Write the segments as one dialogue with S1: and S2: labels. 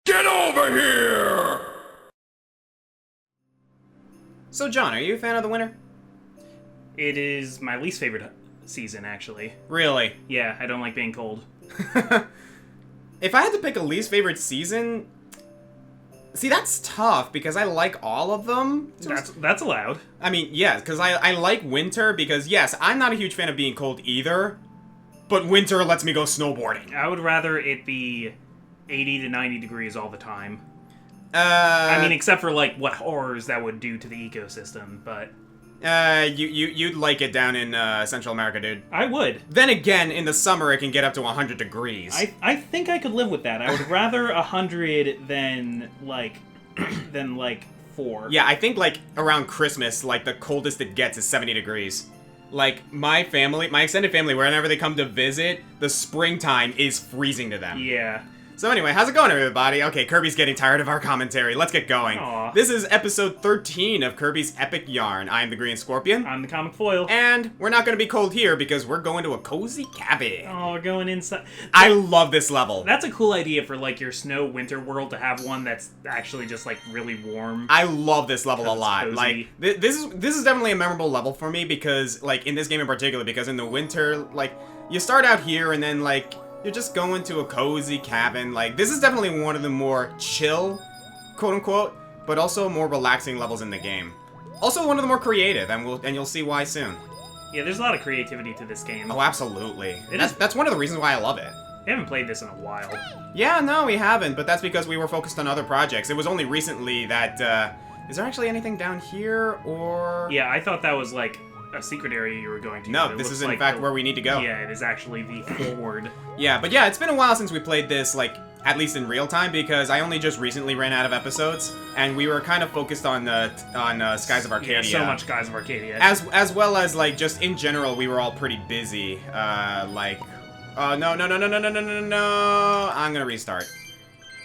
S1: Get over here!
S2: So, John, are you a fan of the winter?
S3: It is my least favorite season, actually.
S2: Really?
S3: Yeah, I don't like being cold.
S2: If I had to pick a least favorite season... See, that's tough, because I like all of them.
S3: That's allowed.
S2: I mean, yeah, because I like winter, because, yes, I'm not a huge fan of being cold either, but winter lets me go snowboarding.
S3: I would rather it be 80 to 90 degrees all the time.
S2: I
S3: mean, except for, like, what horrors that would do to the ecosystem, but...
S2: You'd like it down in, Central America, dude.
S3: I would.
S2: Then again, in the summer, it can get up to 100 degrees.
S3: I think I could live with that. I would rather 100 than 4.
S2: Yeah, I think, like, around Christmas, like, the coldest it gets is 70 degrees. Like, my extended family, whenever they come to visit, the springtime is freezing to them.
S3: Yeah.
S2: So anyway, how's it going, everybody? Okay, Kirby's getting tired of our commentary. Let's get going.
S3: Aw.
S2: This is episode 13 of Kirby's Epic Yarn. I'm the Green Scorpion.
S3: I'm the ComicFoil.
S2: And we're not going to be cold here because we're going to a cozy cabin.
S3: Oh, we're going inside.
S2: I love this level.
S3: That's a cool idea for, like, your snow winter world to have one that's actually just, like, really warm.
S2: I love this level a lot.
S3: Cozy.
S2: Like, this is definitely a memorable level for me because, like, in this game in particular, because in the winter, like, you start out here and then, like, you're just going to a cozy cabin. Like, this is definitely one of the more chill, quote-unquote, but also more relaxing levels in the game. Also one of the more creative, and you'll see why soon.
S3: Yeah, there's a lot of creativity to this game.
S2: Oh, absolutely.
S3: It
S2: That's one of the reasons why I love it.
S3: I haven't played this in a while.
S2: Yeah, no, we haven't, but that's because we were focused on other projects. It was only recently that, is there actually anything down here, or...?
S3: Yeah, I thought that was, like, a secret area you were going to.
S2: No, this is in fact where we need to go.
S3: Yeah, it is actually the forward.
S2: Yeah, but yeah, it's been a while since we played this, like, at least in real time, because I only just recently ran out of episodes, and we were kind of focused on Skies of Arcadia.
S3: Yeah, so much Skies of Arcadia.
S2: As well as, like, just in general, we were all pretty busy. No, I'm gonna restart.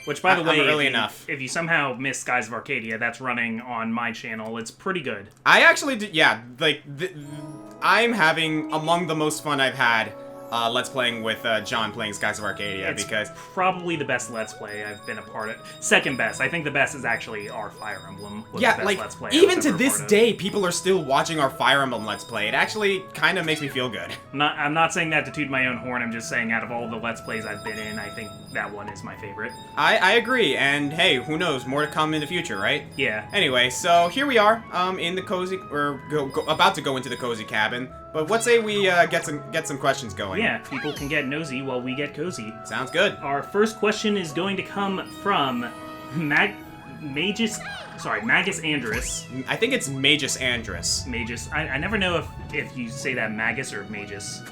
S3: Which, by the way,
S2: early enough.
S3: If you somehow missed Skies of Arcadia, that's running on my channel. It's pretty good.
S2: I actually did, yeah, like, I'm having among the most fun I've had Let's Playing with John playing Skies of Arcadia,
S3: It's
S2: because...
S3: probably the best Let's Play I've been a part of. Second best. I think the best is actually our Fire Emblem. Was
S2: Yeah,
S3: the best
S2: like,
S3: Let's Play
S2: even
S3: I was
S2: to
S3: ever a
S2: this
S3: part of.
S2: day, people are still watching our Fire Emblem Let's Play. It actually kind of makes me feel good.
S3: I'm not saying that to toot my own horn. I'm just saying out of all the Let's Plays I've been in, I think that one is my favorite.
S2: I agree, and hey, who knows, more to come in the future, right?
S3: Yeah.
S2: Anyway, so here we are, in the cozy, or about to go into the cozy cabin, but what say we get some questions going?
S3: Yeah, people can get nosy while we get cozy.
S2: Sounds good.
S3: Our first question is going to come from Magus Andrus.
S2: I think it's Magus Andrus.
S3: Magus. I never know if you say that Magus or Magus.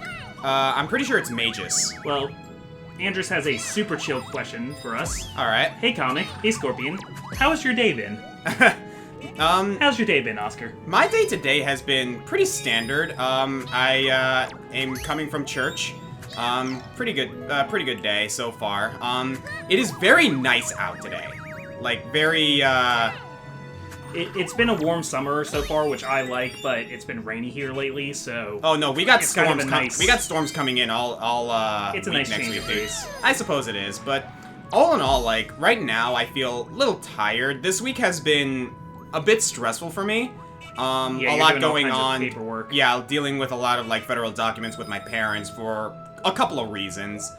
S2: I'm pretty sure it's Magus.
S3: Well, Andrus has a super chill question for us.
S2: Alright.
S3: Hey Comic, hey Scorpion, how has your day been? How's your day been, Oscar?
S2: My day today has been pretty standard. I am coming from church. Pretty good day so far. It is very nice out today. Like, very,
S3: It's been a warm summer so far, which I like, but it's been rainy here lately, so...
S2: Oh no, we got
S3: it's
S2: storms.
S3: kind of a nice...
S2: We got storms coming in all
S3: It's a
S2: week
S3: nice
S2: next
S3: change
S2: week.
S3: of pace.
S2: I suppose it is, but all in all, like, right now I feel a little tired. This week has been a bit stressful for me.
S3: Yeah,
S2: a lot
S3: doing all
S2: going
S3: kinds of
S2: on.
S3: paperwork.
S2: Yeah, dealing with a lot of, like, federal documents with my parents for a couple of reasons.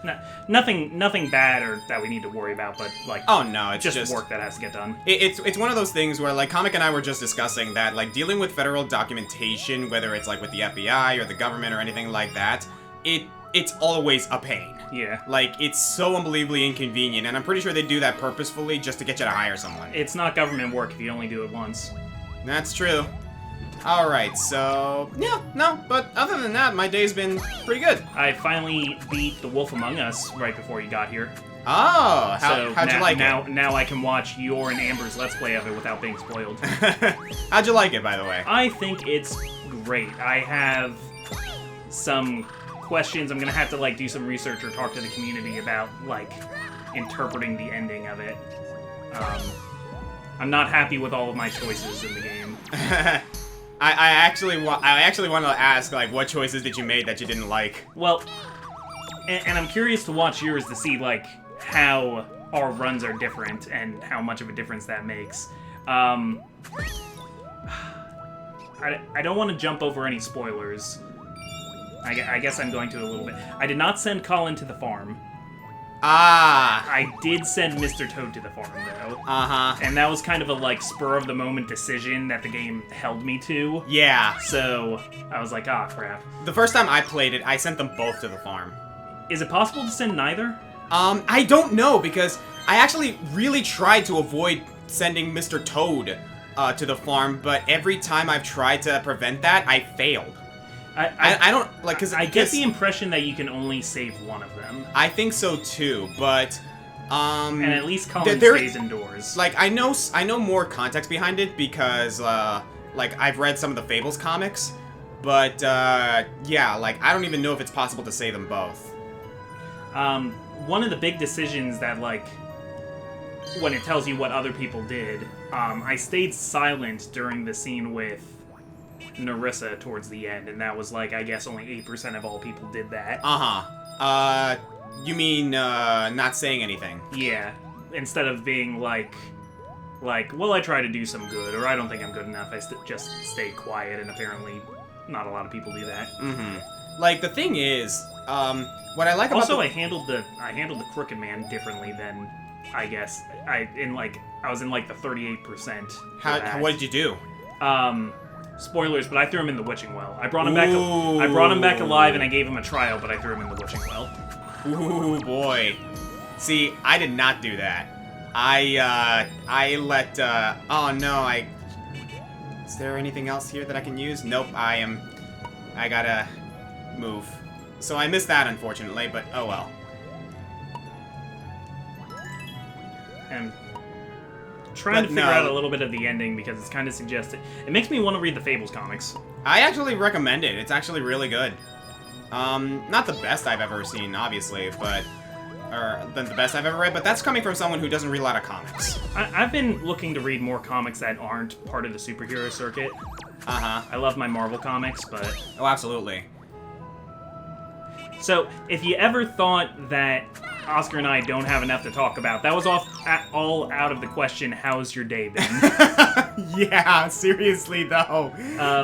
S3: Nothing bad or that we need to worry about, but, like...
S2: Oh no, it's just
S3: work that has to get done.
S2: It's one of those things where, like, Comic and I were just discussing that, like, dealing with federal documentation, whether it's, like, with the FBI or the government or anything like that, it's always a pain.
S3: Yeah.
S2: Like, it's so unbelievably inconvenient, and I'm pretty sure they do that purposefully just to get you to hire someone.
S3: It's not government work if you only do it once.
S2: That's true. Alright, so... yeah, no, but other than that, my day's been pretty good.
S3: I finally beat The Wolf Among Us right before you got here.
S2: Oh, how'd you like
S3: it? Now I can watch your and Amber's Let's Play of it without being spoiled.
S2: it? How'd you like it, by the way?
S3: I think it's great. I have some questions. I'm gonna have to, like, do some research or talk to the community about, like, interpreting the ending of it. I'm not happy with all of my choices in the game.
S2: I actually want to ask, like, what choices did you make that you didn't like?
S3: Well, and I'm curious to watch yours to see, like, how our runs are different and how much of a difference that makes. I don't want to jump over any spoilers. I guess I'm going to a little bit. I did not send Colin to the farm.
S2: Ah.
S3: I did send Mr. Toad to the farm, though.
S2: Uh-huh.
S3: And that was kind of a, like, spur-of-the-moment decision that the game held me to.
S2: Yeah.
S3: So, I was like, ah, crap.
S2: The first time I played it, I sent them both to the farm.
S3: Is it possible to send neither?
S2: I don't know, because I actually really tried to avoid sending Mr. Toad to the farm, but every time I've tried to prevent that, I failed. I don't, like, because
S3: I get the impression that you can only save one of them.
S2: I think so too, but
S3: and at least Colin
S2: there,
S3: stays indoors.
S2: Like, I know more context behind it because like I've read some of the Fables comics, but yeah, like I don't even know if it's possible to save them both.
S3: One of the big decisions that, like, when it tells you what other people did, I stayed silent during the scene with Narissa towards the end, and that was, like, I guess only 8% of all people did that.
S2: Uh-huh. You mean, not saying anything?
S3: Yeah. Instead of being, like, well, I try to do some good, or I don't think I'm good enough, I just stayed quiet, and apparently not a lot of people do that.
S2: Mm-hmm. Like, the thing is, what I like about
S3: also, I handled the Crooked Man differently than, I guess, I was in, like, the 38%.
S2: What did you do?
S3: Spoilers, but I threw him in the witching well. I brought him back alive, and I gave him a trial, but I threw him in the witching well.
S2: Ooh, boy. See, I did not do that. I let, oh no, is there anything else here that I can use? Nope, I gotta move. So I missed that, unfortunately, but oh well.
S3: And trying to figure out a little bit of the ending because it's kind of suggested. It makes me want to read the Fables comics.
S2: I actually recommend it. It's actually really good. Not the best I've ever seen, obviously, but than the best I've ever read, but that's coming from someone who doesn't read a lot of comics.
S3: I've been looking to read more comics that aren't part of the superhero circuit.
S2: Uh-huh.
S3: I love my Marvel comics, but...
S2: Oh, absolutely.
S3: So, if you ever thought that Oscar and I don't have enough to talk about, that was all out of the question, how's your day been?
S2: Yeah, seriously, though.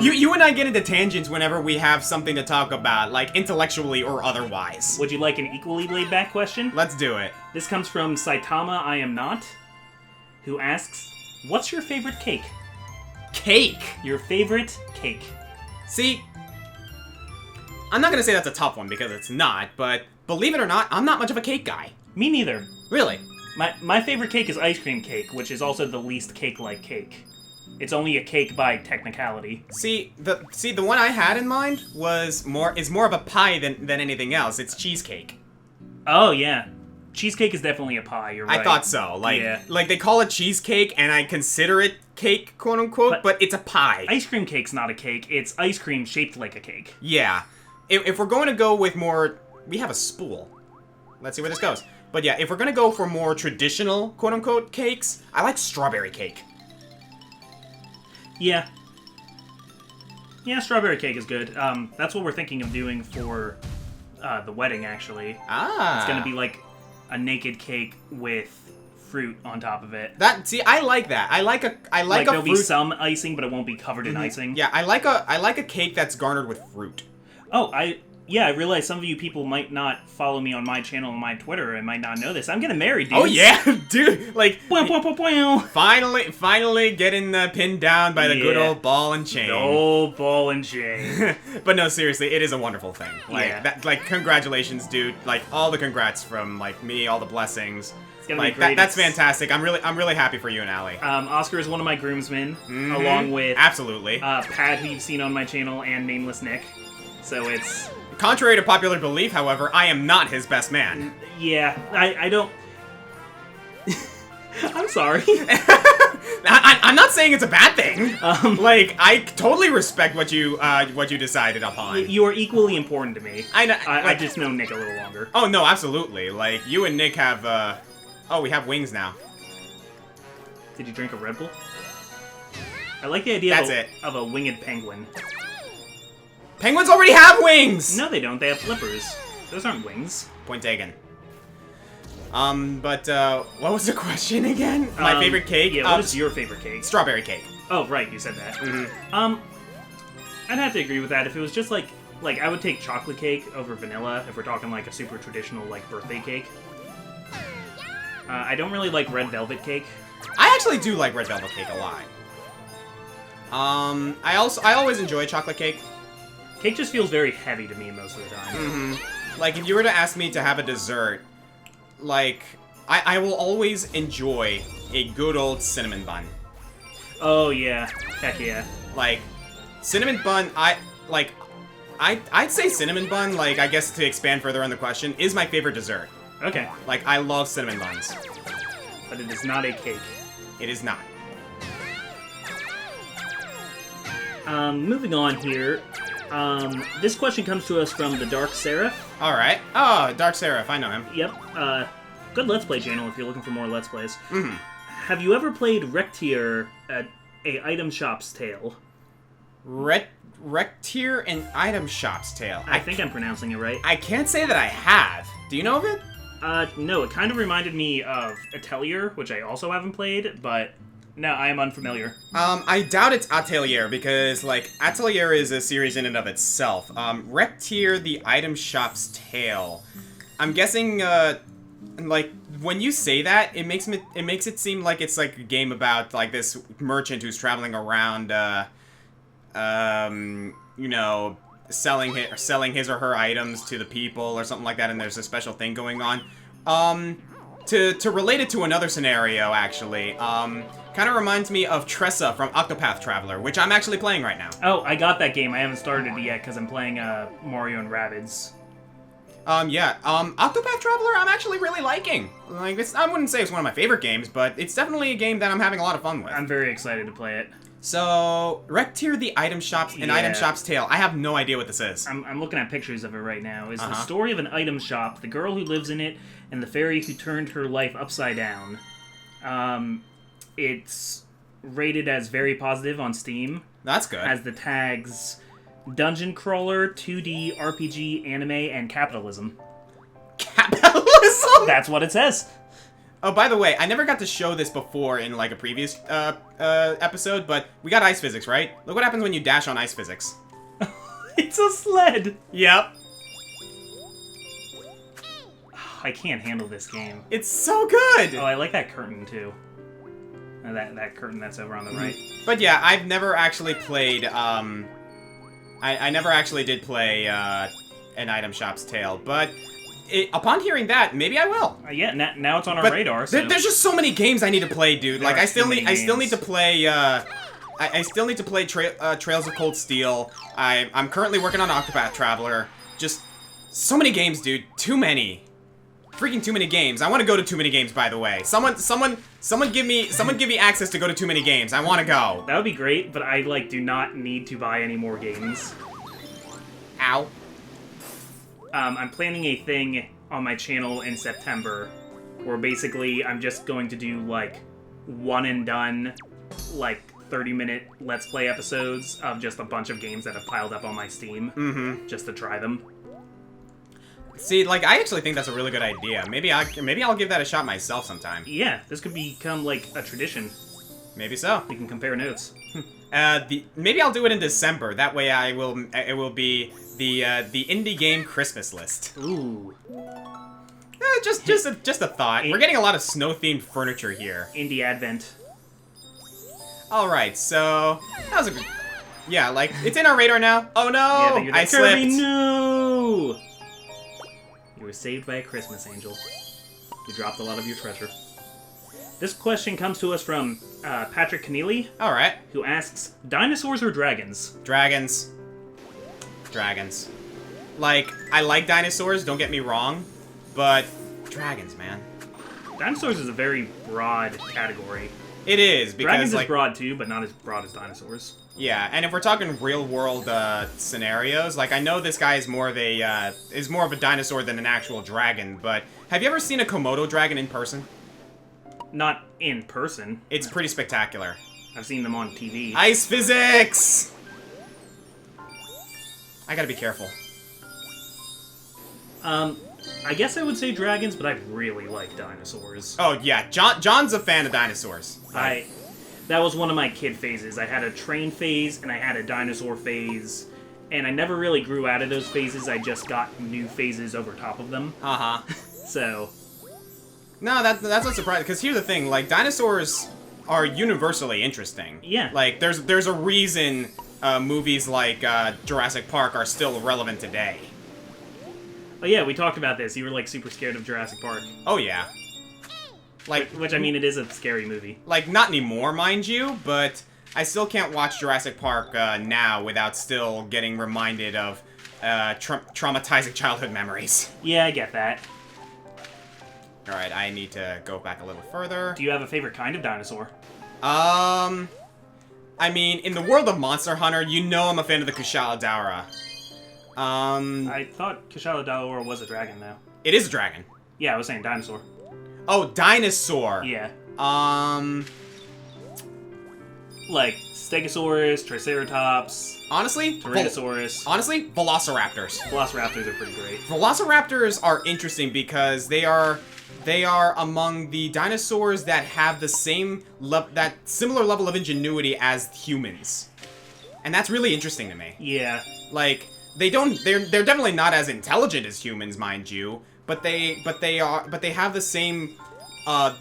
S2: You and I get into tangents whenever we have something to talk about, like intellectually or otherwise.
S3: Would you like an equally laid-back question?
S2: Let's do it.
S3: This comes from Saitama I Am Not, who asks, what's your favorite cake?
S2: Cake?
S3: Your favorite cake.
S2: See, I'm not gonna say that's a tough one because it's not, but believe it or not, I'm not much of a cake guy.
S3: Me neither.
S2: Really?
S3: My favorite cake is ice cream cake, which is also the least cake-like cake. It's only a cake by technicality.
S2: See, the one I had in mind is more of a pie than anything else. It's cheesecake.
S3: Oh yeah. Cheesecake is definitely a pie, you're right.
S2: I thought so. Like,
S3: yeah.
S2: Like they call it cheesecake, and I consider it cake, quote unquote, but it's a pie.
S3: Ice cream cake's not a cake, it's ice cream shaped like a cake.
S2: Yeah. If we're going to go with more... We have a spool. Let's see where this goes. But yeah, if we're going to go for more traditional, quote unquote, cakes, I like strawberry cake.
S3: Yeah. Yeah, strawberry cake is good. That's what we're thinking of doing for the wedding, actually.
S2: Ah.
S3: It's gonna be like a naked cake with fruit on top of it.
S2: See, I like that. I like a
S3: there'll
S2: fruit...
S3: be some icing, but it won't be covered in icing.
S2: Yeah, I like a cake that's garnered with fruit.
S3: Oh, I realize some of you people might not follow me on my channel and my Twitter and might not know this. I'm getting married, dude.
S2: Oh yeah, dude! Like,
S3: wow.
S2: finally getting pinned down by the good old ball and chain.
S3: The old ball and chain.
S2: But no, seriously, it is a wonderful thing. Like,
S3: yeah.
S2: Like, congratulations, dude. Like, all the congrats from like me, all the blessings.
S3: It's gonna
S2: like
S3: be great.
S2: That's fantastic. I'm really happy for you and Allie.
S3: Oscar is one of my groomsmen, along with
S2: absolutely
S3: Pat, who you've seen on my channel, and Nameless Nick. So it's...
S2: Contrary to popular belief, however, I am not his best man.
S3: Yeah, I don't... I'm sorry.
S2: I'm not saying it's a bad thing. Like, I totally respect what you decided upon.
S3: You are equally important to me. I
S2: like,
S3: just know Nick a little longer.
S2: Oh, no, absolutely. Like, you and Nick have, Oh, we have wings now.
S3: Did you drink a Red Bull? I like the idea of a winged penguin.
S2: Penguins already have wings!
S3: No, they don't. They have flippers. Those aren't wings.
S2: Point taken. What was the question again? My favorite cake?
S3: Yeah, what is your favorite cake?
S2: Strawberry cake.
S3: Oh, right, you said that.
S2: Mm-hmm.
S3: I'd have to agree with that. If it was just like I would take chocolate cake over vanilla if we're talking like a super traditional like birthday cake. I don't really like red velvet cake.
S2: I actually do like red velvet cake a lot. I always enjoy chocolate cake.
S3: Cake just feels very heavy to me most of the time.
S2: Mm-hmm. Like, if you were to ask me to have a dessert, like, I will always enjoy a good old cinnamon bun.
S3: Oh, yeah. Heck yeah.
S2: Like, cinnamon bun, I'd say cinnamon bun, like, I guess to expand further on the question, is my favorite dessert.
S3: Okay.
S2: Like, I love cinnamon buns.
S3: But it is not a cake.
S2: It is not.
S3: Moving on here. This question comes to us from the Dark Seraph.
S2: Alright. Oh, Dark Seraph, I know him.
S3: Yep. Good Let's Play channel if you're looking for more Let's Plays.
S2: Mm-hmm.
S3: Have you ever played Rectier, a Item Shop's Tale?
S2: Rectier and Item Shop's Tale.
S3: I think I'm pronouncing it right.
S2: I can't say that I have. Do you know of it?
S3: No, it kind of reminded me of Atelier, which I also haven't played, but no, I am unfamiliar.
S2: I doubt it's Atelier, because, like, Atelier is a series in and of itself. Rectier, the Item Shop's Tale. I'm guessing, like, when you say that, it makes it seem like it's, like, a game about, like, this merchant who's traveling around, you know, selling his or her items to the people or something like that, and there's a special thing going on. To relate it to another scenario, actually, kind of reminds me of Tressa from Octopath Traveler, which I'm actually playing right now.
S3: Oh, I got that game. I haven't started it yet because I'm playing Mario and Rabbids.
S2: Octopath Traveler I'm actually really liking. Like, I wouldn't say it's one of my favorite games, but it's definitely a game that I'm having a lot of fun with.
S3: I'm very excited to play it.
S2: So, Rectier, the Item Shop's Item Shop's Tale. I have no idea what this is.
S3: I'm looking at pictures of it right now. It's the story of an item shop, the girl who lives in it, and the fairy who turned her life upside down. It's rated as very positive on Steam.
S2: That's good.
S3: Has the tags Dungeon Crawler, 2D, RPG, Anime, and Capitalism.
S2: Capitalism?
S3: That's what it says.
S2: Oh, by the way, I never got to show this before in, like, a previous episode, but we got ice physics, right? Look what happens when you dash on ice physics.
S3: It's a sled!
S2: Yep.
S3: I can't handle this game.
S2: It's so good!
S3: Oh, I like that curtain, too. That curtain that's over on the right.
S2: But yeah, I've never actually played, I never actually did play, an Item Shop's Tale, but upon hearing that, maybe I will.
S3: Yeah, now it's on our radar. So.
S2: There's just so many games I need to play, dude. Like, I still need to play. I still need to play Trails of Cold Steel. I'm currently working on Octopath Traveler. Just so many games, dude. Too many. Freaking too many games. I want to go to too many games, by the way. Someone give me access to go to too many games. I want to go.
S3: That would be great, but I do not need to buy any more games.
S2: Ow.
S3: I'm planning a thing on my channel in September where basically I'm just going to do, like, one and done, like, 30-minute Let's Play episodes of just a bunch of games that have piled up on my Steam, just to try them.
S2: See, like, I actually think that's a really good idea. Maybe I'll give that a shot myself sometime.
S3: Yeah, this could become, like, a tradition.
S2: Maybe so.
S3: We can compare notes.
S2: Maybe I'll do it in December. That way it will be the indie game Christmas list.
S3: Ooh.
S2: Just a thought. We're getting a lot of snow-themed furniture here.
S3: Indie Advent.
S2: Alright, so that was a good... Yeah, like, it's in our radar now. Oh no!
S3: Yeah,
S2: I
S3: Kirby,
S2: slipped.
S3: no! You were saved by a Christmas angel. You dropped a lot of your treasure. This question comes to us from Patrick Keneally.
S2: Alright.
S3: Who asks, dinosaurs or dragons?
S2: Dragons. Dragons. Like, I like dinosaurs, don't get me wrong, but dragons, man.
S3: Dinosaurs is a very broad category.
S2: It is, because,
S3: dragons
S2: like,
S3: is broad too, but not as broad as dinosaurs.
S2: Yeah, and if we're talking real-world scenarios, like, I know this guy is more of a dinosaur than an actual dragon, but have you ever seen a Komodo dragon in person?
S3: Not in person.
S2: It's pretty spectacular.
S3: I've seen them on TV.
S2: Ice physics! I gotta be careful.
S3: I I guess I would say dragons, but I really like dinosaurs.
S2: Oh yeah, John's a fan of dinosaurs.
S3: That was one of my kid phases. I had a train phase and I had a dinosaur phase, and I never really grew out of those phases. I just got new phases over top of them. So,
S2: no, that's not surprising. Because here's the thing: like dinosaurs are universally interesting.
S3: Yeah.
S2: Like there's a reason movies like Jurassic Park are still relevant today.
S3: Oh yeah, we talked about this. You were like super scared of Jurassic Park.
S2: Oh yeah. Like,
S3: which I mean, it is a scary movie.
S2: Like, not anymore, mind you, but I still can't watch Jurassic Park now without still getting reminded of traumatizing childhood memories.
S3: Yeah, I get that.
S2: Alright, I need to go back a little further.
S3: Do you have a favorite kind of dinosaur?
S2: I mean, in the world of Monster Hunter, you know I'm a fan of the Kushala
S3: I thought Kushala was a dragon, though.
S2: It is a dragon.
S3: Yeah, I was saying dinosaur.
S2: Oh, dinosaur.
S3: Yeah.
S2: Like
S3: Stegosaurus, Triceratops.
S2: Honestly,
S3: Tyrannosaurus.
S2: Honestly, Velociraptors.
S3: Velociraptors are pretty great.
S2: Velociraptors are interesting because they are among the dinosaurs that have the same that similar level of ingenuity as humans, and that's really interesting to me.
S3: Yeah.
S2: Like they're definitely not as intelligent as humans, mind you. But they have the same,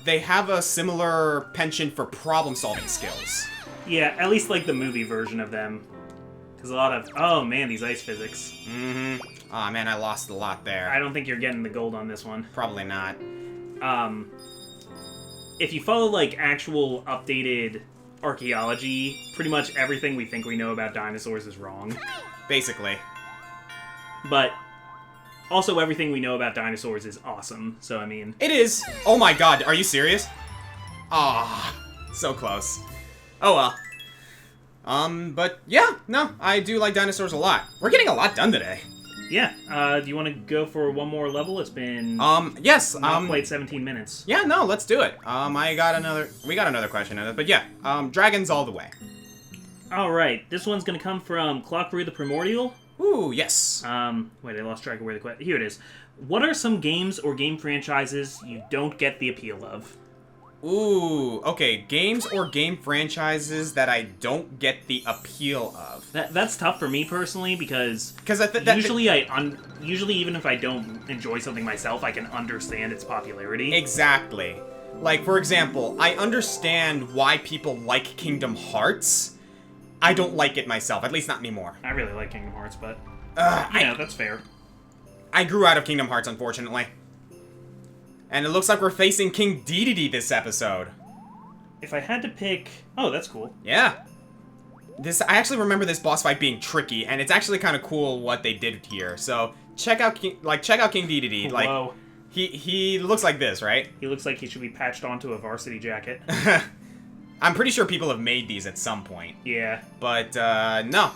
S2: they have a similar penchant for problem-solving skills.
S3: Yeah, at least like the movie version of them. Because a lot of, oh man, these ice physics.
S2: Mm-hmm. Aw, man, I lost a lot there.
S3: I don't think you're getting the gold on this one.
S2: Probably not.
S3: If you follow like actual updated archaeology, pretty much everything we think we know about dinosaurs is wrong.
S2: Basically.
S3: But also, everything we know about dinosaurs is awesome, so I mean...
S2: It is! Oh my god, are you serious? Ah, so close. Oh well. But yeah, no, I do like dinosaurs a lot. We're getting a lot done today.
S3: Yeah, do you want to go for one more level? It's been...
S2: yes,
S3: played 17 minutes.
S2: Yeah, no, let's do it. We got another question on it, but yeah, dragons all the way.
S3: Alright, this one's gonna come from Clockaroo the Primordial.
S2: Ooh, yes.
S3: Wait, I lost track of where the question... Here it is. What are some games or game franchises you don't get the appeal of?
S2: Ooh, okay. Games or game franchises that I don't get the appeal of.
S3: That's tough for me personally because usually even if I don't enjoy something myself, I can understand its popularity.
S2: Exactly. Like, for example, I understand why people like Kingdom Hearts. I don't like it myself, at least not anymore.
S3: I really like Kingdom Hearts, but that's fair.
S2: I grew out of Kingdom Hearts, unfortunately. And it looks like we're facing King Dedede this episode.
S3: If I had to pick... Oh, that's cool.
S2: Yeah. I actually remember this boss fight being tricky, and it's actually kind of cool what they did here. So, check out King Dedede. Like,
S3: whoa.
S2: He looks like this, right?
S3: He looks like he should be patched onto a varsity jacket.
S2: I'm pretty sure people have made these at some point.
S3: Yeah.
S2: But, no.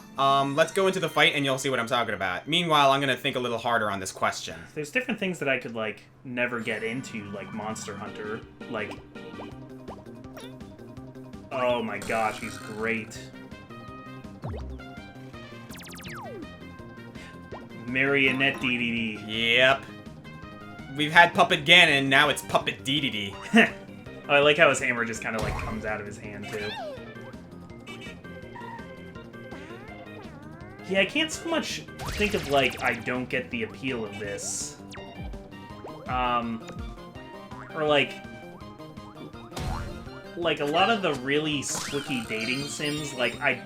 S2: Let's go into the fight and you'll see what I'm talking about. Meanwhile, I'm gonna think a little harder on this question.
S3: There's different things that I could, like, never get into, like Monster Hunter. Like... Oh my gosh, he's great. Marionette Dedede.
S2: Yep. We've had Puppet Ganon, now it's Puppet Dedede.
S3: I like how his hammer just kind of like comes out of his hand too. Yeah, I can't so much think of like I don't get the appeal of this. Or like a lot of the really squicky dating sims, like I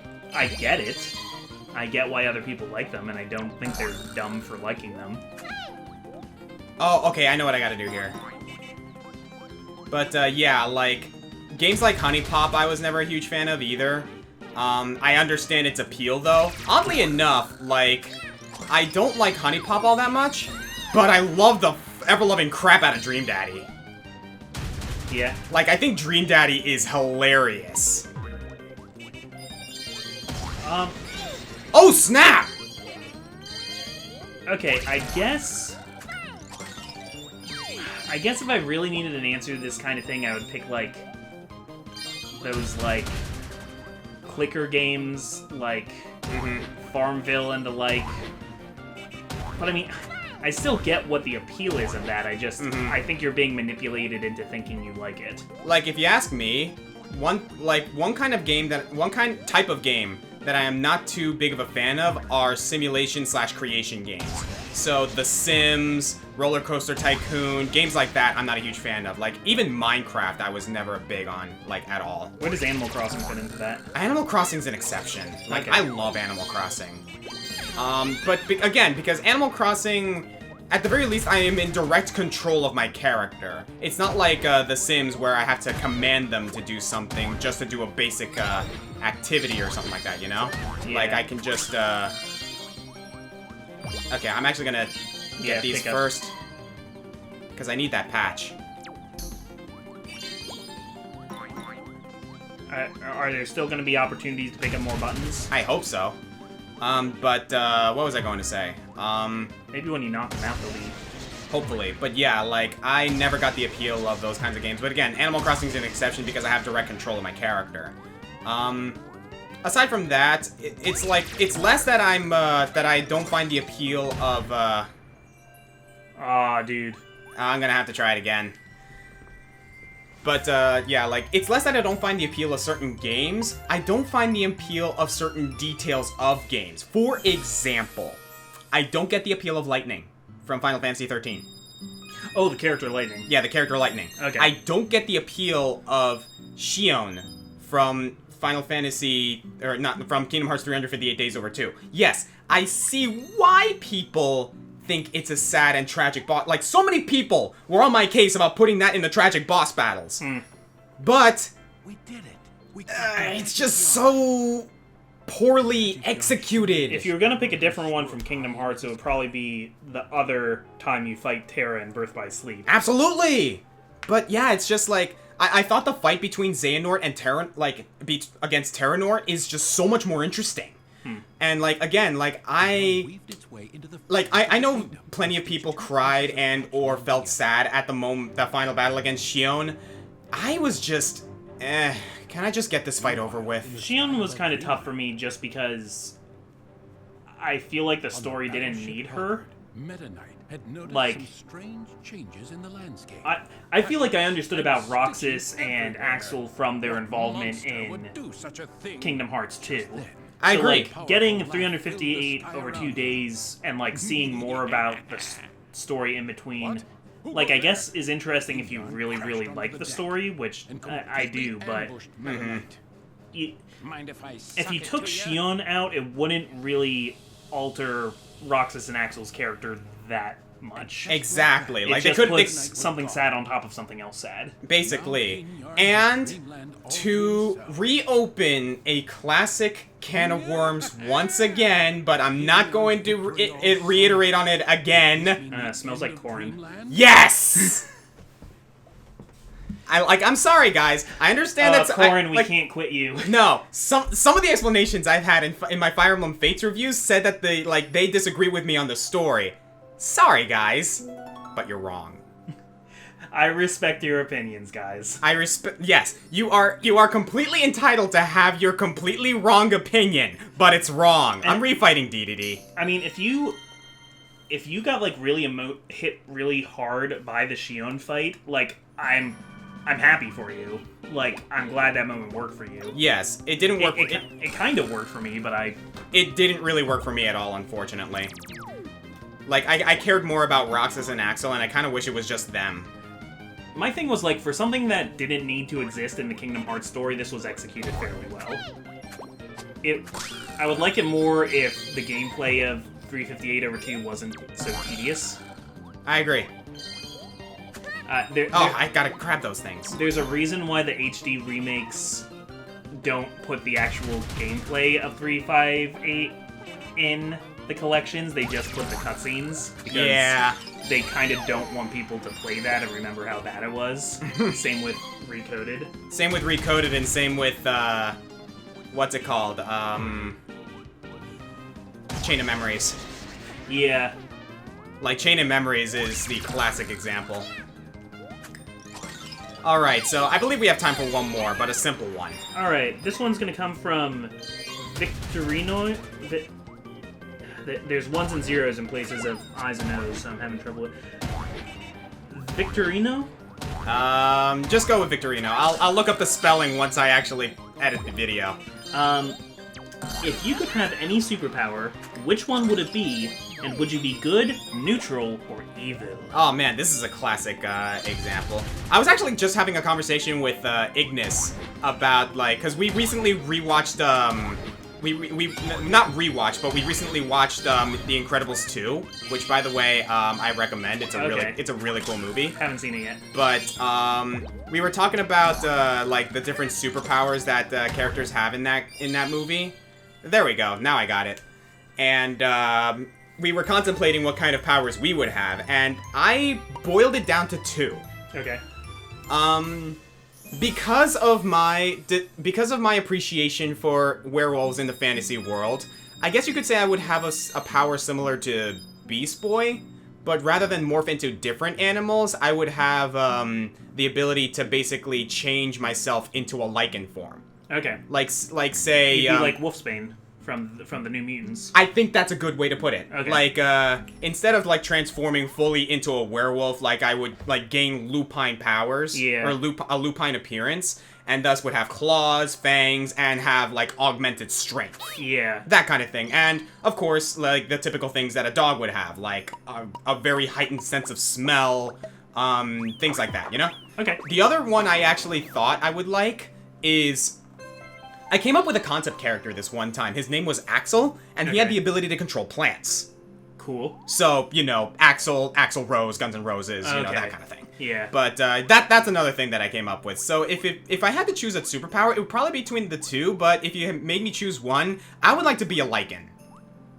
S3: get it. I get why other people like them, and I don't think they're dumb for liking them.
S2: Oh, okay, I know what I gotta do here. But, yeah, like, games like Honey Pop I was never a huge fan of either. I understand its appeal, though. Oddly enough, like, I don't like Honey Pop all that much, but I love the ever-loving crap out of Dream Daddy.
S3: Yeah.
S2: Like, I think Dream Daddy is hilarious. Oh, snap!
S3: Okay, I guess if I really needed an answer to this kind of thing, I would pick, like, those, like, clicker games, like, Farmville and the like. But, I mean, I still get what the appeal is of that. I think you're being manipulated into thinking you like it.
S2: Like, if you ask me, one type of game that I am not too big of a fan of are simulation/creation games. So The Sims, Roller Coaster Tycoon, games like that I'm not a huge fan of. Like, even Minecraft I was never big on, like, at all.
S3: Where does Animal Crossing fit into that?
S2: Animal Crossing's an exception. Like,
S3: Okay.
S2: I love Animal Crossing. But again, because Animal Crossing, at the very least, I am in direct control of my character. It's not like The Sims where I have to command them to do something just to do a basic activity or something like that, you know?
S3: Yeah.
S2: Like, I can just, Okay, I'm actually gonna get these first, because I need that patch.
S3: Are there still going to be opportunities to pick up more buttons?
S2: I hope so. But what was I going to say?
S3: Maybe when you knock them out, they'll be...
S2: Hopefully. But yeah, like, I never got the appeal of those kinds of games. But again, Animal Crossing is an exception because I have direct control of my character. Aside from that, it's less that that I don't find the appeal of,
S3: Aw, dude.
S2: I'm gonna have to try it again. But, yeah, like, it's less that I don't find the appeal of certain games. I don't find the appeal of certain details of games. For example, I don't get the appeal of Lightning from Final Fantasy XIII.
S3: Oh, the character Lightning.
S2: Yeah, the character Lightning.
S3: Okay.
S2: I don't get the appeal of Xion from Final Fantasy, or not, from Kingdom Hearts 358 Days Over 2. Yes, I see why people think it's a sad and tragic boss. Like, so many people were on my case about putting that in the tragic boss battles. But
S1: We did it.
S2: it's just so poorly executed.
S3: If you were going to pick a different one from Kingdom Hearts, it would probably be the other time you fight Terra in Birth by Sleep.
S2: Absolutely! But yeah, it's just like, I thought the fight between Xehanort and against Terranort is just so much more interesting. And like, again, like, I know plenty of people cried and or felt sad at the final battle against Xion. I was just, can I just get this fight over with?
S3: Xion was kind of tough for me just because I feel like the story didn't need her.
S1: Meta Knight had noticed
S3: Like-
S1: some strange changes in the landscape.
S3: I feel like I understood about Roxas and Axel from their
S1: What
S3: involvement
S1: monster
S3: in
S1: would do such a thing
S3: Kingdom Hearts 2.
S2: I
S3: So,
S2: agree.
S3: like, getting 358 over 2 days and, like, seeing more about the story in between, like, I guess is interesting if you really, really like the story, which I do, but
S1: Mind if I
S3: if
S1: suck
S3: you
S1: it
S3: took
S1: to ya?
S3: Xion out, it wouldn't really alter Roxas and Axel's character that much.
S2: Exactly.
S3: It
S2: Like, they
S3: just
S2: could
S3: puts something sad on top of something else sad.
S2: basically. And to reopen a classic can of worms once again, but I'm not going to reiterate on it again.
S3: Smells like corn.
S2: Yes! I'm sorry, guys. I understand that's
S3: Corn, we can't quit you.
S2: No, some of the explanations I've had in my Fire Emblem Fates reviews said that they disagree with me on the story. Sorry, guys, but you're wrong.
S3: I respect your opinions, guys.
S2: Yes, you are completely entitled to have your completely wrong opinion, but it's wrong. I'm refighting Dedede.
S3: I mean, if you got like really hit really hard by the Xion fight, like I'm happy for you. Like, I'm glad that moment worked for you.
S2: Yes, it didn't work.
S3: It kind of worked for me, but
S2: It didn't really work for me at all, unfortunately. Like, I cared more about Roxas and Axel, and I kind of wish it was just them.
S3: My thing was, like, for something that didn't need to exist in the Kingdom Hearts story, this was executed fairly well. I would like it more if the gameplay of 358 over 2 wasn't so tedious.
S2: I agree. I gotta grab those things.
S3: There's a reason why the HD remakes don't put the actual gameplay of 358 in the collections. They just put the cutscenes.
S2: Yeah.
S3: They kind of don't want people to play that and remember how bad it was. Same with Recoded.
S2: Same with Recoded, and same with, what's it called? Chain of Memories.
S3: Yeah.
S2: Like, Chain of Memories is the classic example. Alright, so I believe we have time for one more, but a simple one.
S3: Alright, this one's gonna come from Victorino... There's ones and zeros in places of I's and O's, so I'm having trouble with... Victorino?
S2: Just go with Victorino. I'll look up the spelling once I actually edit the video.
S3: If you could have any superpower, which one would it be, and would you be good, neutral, or evil?
S2: Oh man, this is a classic example. I was actually just having a conversation with Ignis about, like, because we recently rewatched, not rewatched, but we recently watched The Incredibles 2, which, by the way, I recommend. It's a really cool movie.
S3: Haven't seen it yet.
S2: But we were talking about like the different superpowers that characters have in that movie. There we go. Now I got it. And we were contemplating what kind of powers we would have, and I boiled it down to 2.
S3: Okay.
S2: Because of my appreciation for werewolves in the fantasy world, I guess you could say I would have a power similar to Beast Boy, but rather than morph into different animals, I would have the ability to basically change myself into a lichen form.
S3: Okay.
S2: Like say
S3: you'd be like Wolfsbane from the New Mutants.
S2: I think that's a good way to put it.
S3: Okay.
S2: Like instead of like transforming fully into a werewolf, like I would like gain lupine powers,
S3: Yeah.
S2: or a lupine appearance, and thus would have claws, fangs, and have like augmented strength.
S3: Yeah.
S2: That kind of thing. And of course, like the typical things that a dog would have, like a very heightened sense of smell, things like that, you know?
S3: Okay.
S2: The other one I actually thought I would like is... I came up with a concept character this one time. His name was Axel, and he had the ability to control plants.
S3: Cool.
S2: So, you know, Axel Rose, Guns N' Roses, you know, that kind of thing.
S3: Yeah.
S2: But that's another thing that I came up with. So if I had to choose a superpower, it would probably be between the 2, but if you made me choose one, I would like to be a lichen.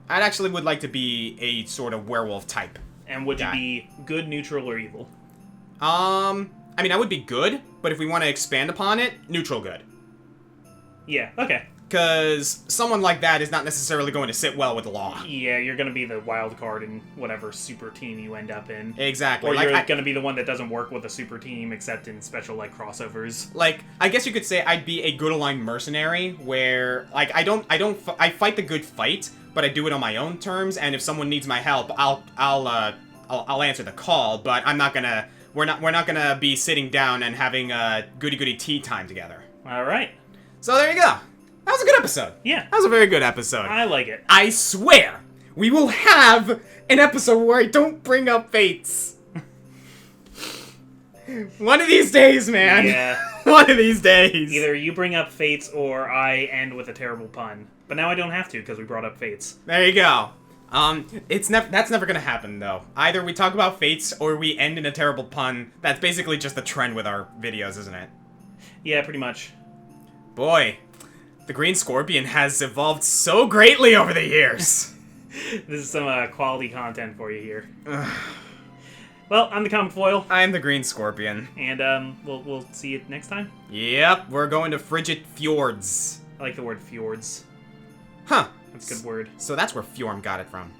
S2: I actually would like to be a sort of werewolf type.
S3: And would you be good, neutral, or evil?
S2: I mean, I would be good, but if we want to expand upon it, neutral good.
S3: Yeah, okay.
S2: Because someone like that is not necessarily going to sit well with the law.
S3: Yeah, you're going to be the wild card in whatever super team you end up in.
S2: Exactly.
S3: Or
S2: like,
S3: you're going to be the one that doesn't work with a super team except in special, like, crossovers.
S2: Like, I guess you could say I'd be a good aligned mercenary where, like, I fight the good fight, but I do it on my own terms, and if someone needs my help, I'll answer the call, but I'm not gonna, we're not gonna be sitting down and having a goody-goody tea time together.
S3: Alright.
S2: So there you go. That was a good episode.
S3: Yeah.
S2: That was a very good episode.
S3: I like it.
S2: I swear, we will have an episode where I don't bring up fates. One of these days, man.
S3: Yeah.
S2: One of these days.
S3: Either you bring up fates or I end with a terrible pun. But now I don't have to because we brought up fates.
S2: There you go. That's never gonna happen though. Either we talk about fates or we end in a terrible pun. That's basically just the trend with our videos, isn't it?
S3: Yeah, pretty much.
S2: Boy, the Green Scorpion has evolved so greatly over the years.
S3: This is some quality content for you here. Well, I'm the ComicFoil.
S2: I'm the Green Scorpion.
S3: And we'll see you next time.
S2: Yep, we're going to frigid fjords.
S3: I like the word fjords.
S2: Huh.
S3: That's a good word.
S2: So that's where Fjorm got it from.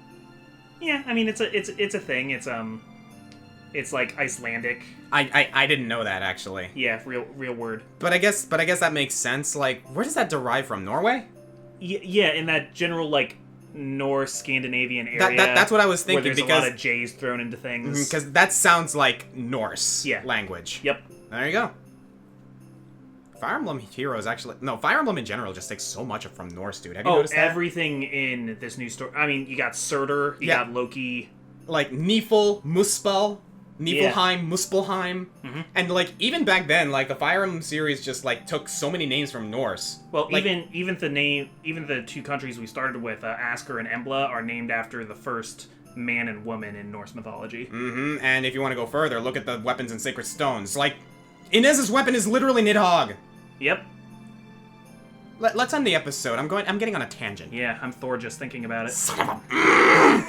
S3: Yeah, I mean it's a thing. It's like Icelandic.
S2: I didn't know that actually.
S3: Yeah, real word.
S2: But I guess that makes sense. Like, where does that derive from? Norway?
S3: Yeah, in that general like Norse Scandinavian area.
S2: That's what I was thinking,
S3: where there's
S2: because
S3: a lot of J's thrown into things.
S2: Because that sounds like Norse
S3: Yeah.
S2: language.
S3: Yep.
S2: There you go. Fire Emblem Heroes actually... No, Fire Emblem in general just takes so much from Norse, dude. Have you noticed that?
S3: Everything in this new story. I mean, you got Surtur, you got Loki.
S2: Like, Nifl, Muspel, Niflheim, Muspelheim.
S3: Mm-hmm.
S2: And, like, even back then, like, the Fire Emblem series just, like, took so many names from Norse.
S3: Well,
S2: like,
S3: even the 2 countries we started with, Asker and Embla, are named after the first man and woman in Norse mythology.
S2: Mm-hmm, and if you want to go further, look at the weapons and sacred stones. Like, Inez's weapon is literally Nidhogg.
S3: Yep.
S2: Let's end the episode. I'm getting on a tangent.
S3: Yeah, I'm Thor just thinking about it.
S2: Son of a...